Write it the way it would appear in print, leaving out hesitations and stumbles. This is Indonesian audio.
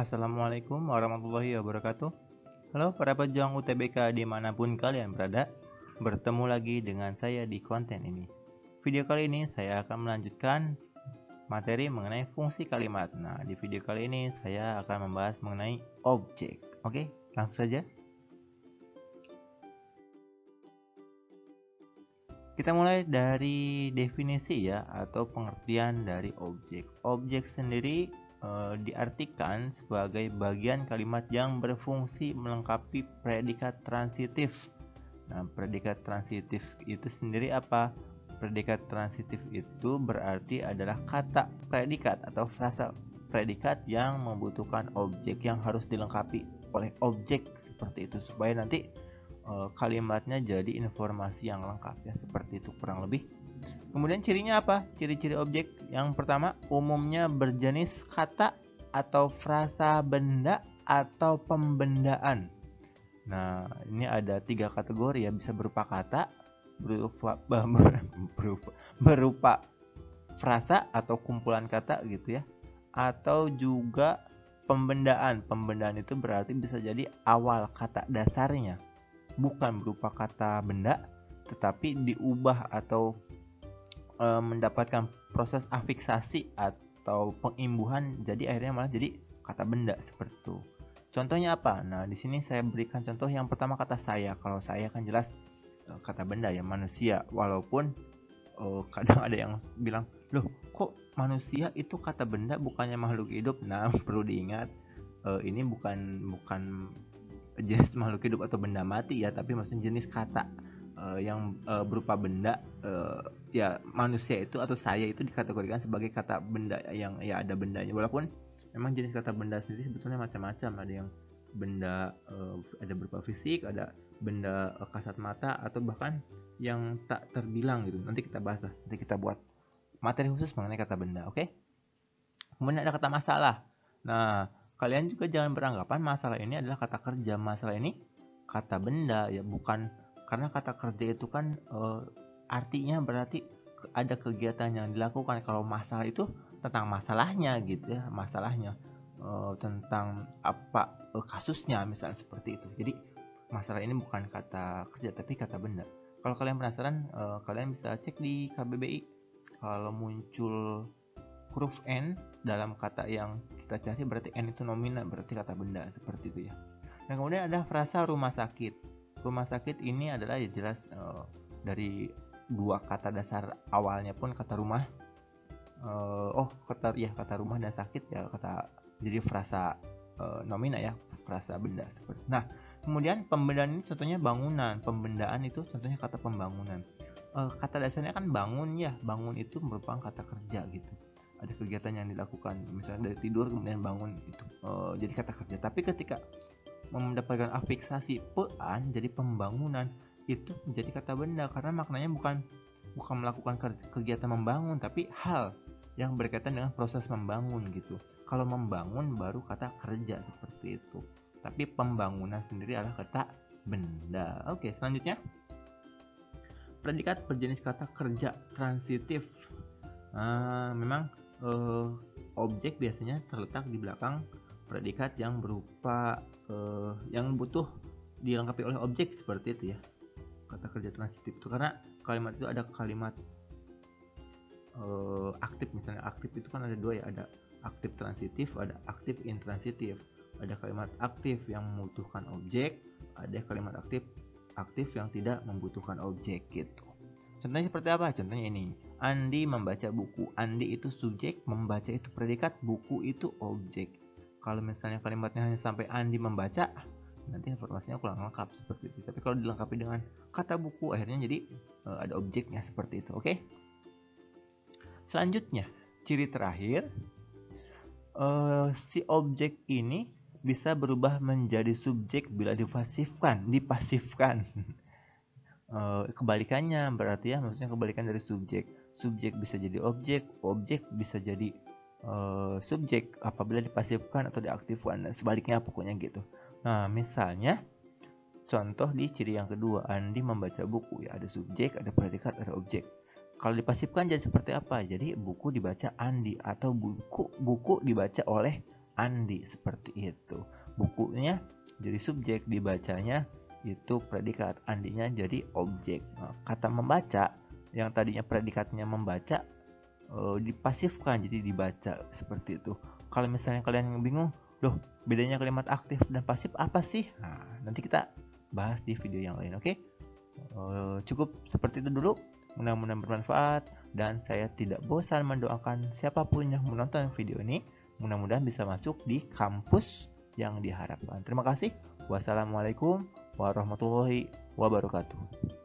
Assalamualaikum warahmatullahi wabarakatuh. Halo para pejuang UTBK dimanapun kalian berada. Bertemu lagi dengan saya di konten ini. Video kali ini saya akan melanjutkan materi mengenai fungsi kalimat. Nah, di video kali ini saya akan membahas mengenai objek. Oke, langsung saja. Kita mulai dari definisi ya, atau pengertian dari objek. Objek sendiri diartikan sebagai bagian kalimat yang berfungsi melengkapi predikat transitif. Nah, predikat transitif itu sendiri apa? Predikat transitif itu berarti adalah kata predikat atau frasa predikat yang membutuhkan objek yang harus dilengkapi oleh objek seperti itu supaya nanti kalimatnya jadi informasi yang lengkap ya, seperti itu kurang lebih. Kemudian cirinya apa? Ciri-ciri objek yang pertama, umumnya berjenis kata atau frasa benda atau pembendaan. Nah, ini ada 3 kategori ya, bisa berupa kata, berupa frasa atau kumpulan kata gitu ya, atau juga pembendaan. Pembendaan itu berarti bisa jadi awal kata dasarnya bukan berupa kata benda, tetapi diubah atau mendapatkan proses afiksasi atau pengimbuhan, jadi akhirnya malah jadi kata benda seperti itu. Contohnya apa? Nah, di sini saya berikan contoh yang pertama, kata saya. Kalau saya kan jelas kata benda ya, manusia. Walaupun kadang ada yang bilang, loh kok manusia itu kata benda bukannya makhluk hidup? Nah, perlu diingat ini bukan jenis makhluk hidup atau benda mati ya, tapi maksudnya jenis kata yang berupa benda. Ya manusia itu atau saya itu dikategorikan sebagai kata benda yang ya ada bendanya, walaupun memang jenis kata benda sendiri sebetulnya macam-macam. Ada yang benda ada berupa fisik, ada benda kasat mata, atau bahkan yang tak terbilang gitu. Nanti kita bahas lah, nanti kita buat materi khusus mengenai kata benda. Oke. Kemudian ada kata masalah. Nah, kalian juga jangan beranggapan masalah ini adalah kata kerja. Masalah ini kata benda ya, bukan, karena kata kerja itu kan artinya berarti ada kegiatan yang dilakukan. Kalau masalah itu tentang masalahnya gitu ya, masalahnya tentang apa kasusnya misalnya seperti itu. Jadi masalah ini bukan kata kerja tapi kata benda. Kalau kalian penasaran, kalian bisa cek di KBBI. Kalau muncul huruf N dalam kata yang kita cari, berarti N itu nomina, berarti kata benda seperti itu ya. Nah, kemudian ada frasa rumah sakit. Rumah sakit ini adalah ya jelas dari 2 kata dasar awalnya pun kata rumah. Kata rumah dan sakit ya, kata jadi frasa nomina ya, frasa benda seperti. Nah, kemudian pembendaan ini contohnya bangunan. Pembendaan itu contohnya kata pembangunan. Kata dasarnya kan bangun ya, bangun itu merupakan kata kerja gitu. Ada kegiatan yang dilakukan, misalnya dari tidur kemudian bangun, itu jadi kata kerja. Tapi ketika mendapatkan afiksasi pean jadi pembangunan, itu menjadi kata benda karena maknanya bukan melakukan kegiatan membangun, tapi hal yang berkaitan dengan proses membangun gitu. Kalau membangun baru kata kerja seperti itu, tapi pembangunan sendiri adalah kata benda. Oke, selanjutnya predikat berjenis kata kerja transitif. Memang objek biasanya terletak di belakang predikat yang berupa yang butuh dilengkapi oleh objek seperti itu ya, kata kerja transitif itu. Karena kalimat itu ada kalimat aktif. Misalnya aktif itu kan ada 2 ya, ada aktif transitif, ada aktif intransitif. Ada kalimat aktif yang membutuhkan objek, ada kalimat aktif yang tidak membutuhkan objek gitu. Contohnya seperti apa? Contohnya ini, Andi membaca buku. Andi itu subjek, membaca itu predikat, buku itu objek. Kalau misalnya kalimatnya hanya sampai Andi membaca, nanti informasinya kurang lengkap seperti itu. Tapi kalau dilengkapi dengan kata buku, akhirnya jadi ada objeknya seperti itu. Oke. Selanjutnya, ciri terakhir, si objek ini bisa berubah menjadi subjek bila dipasifkan. Kebalikannya berarti ya, maksudnya kebalikan dari subjek. Subjek bisa jadi objek, objek bisa jadi subjek apabila dipasifkan atau diaktifkan, dan sebaliknya pokoknya gitu. Nah, misalnya contoh di ciri yang kedua, Andi membaca buku ya, ada subjek, ada predikat, ada objek. Kalau dipasifkan jadi seperti apa? Jadi buku dibaca Andi, atau buku dibaca oleh Andi, seperti itu. Bukunya jadi subjek, dibacanya itu predikat, Andinya jadi objek. Nah, kata membaca yang tadinya predikatnya membaca dipasifkan jadi dibaca, seperti itu. Kalau misalnya kalian bingung, loh bedanya kalimat aktif dan pasif apa sih? Nah, nanti kita bahas di video yang lain, oke? Cukup seperti itu dulu. Mudah-mudahan bermanfaat dan saya tidak bosan mendoakan siapapun yang menonton video ini mudah-mudahan bisa masuk di kampus yang diharapkan. Terima kasih. Wassalamualaikum warahmatullahi wabarakatuh.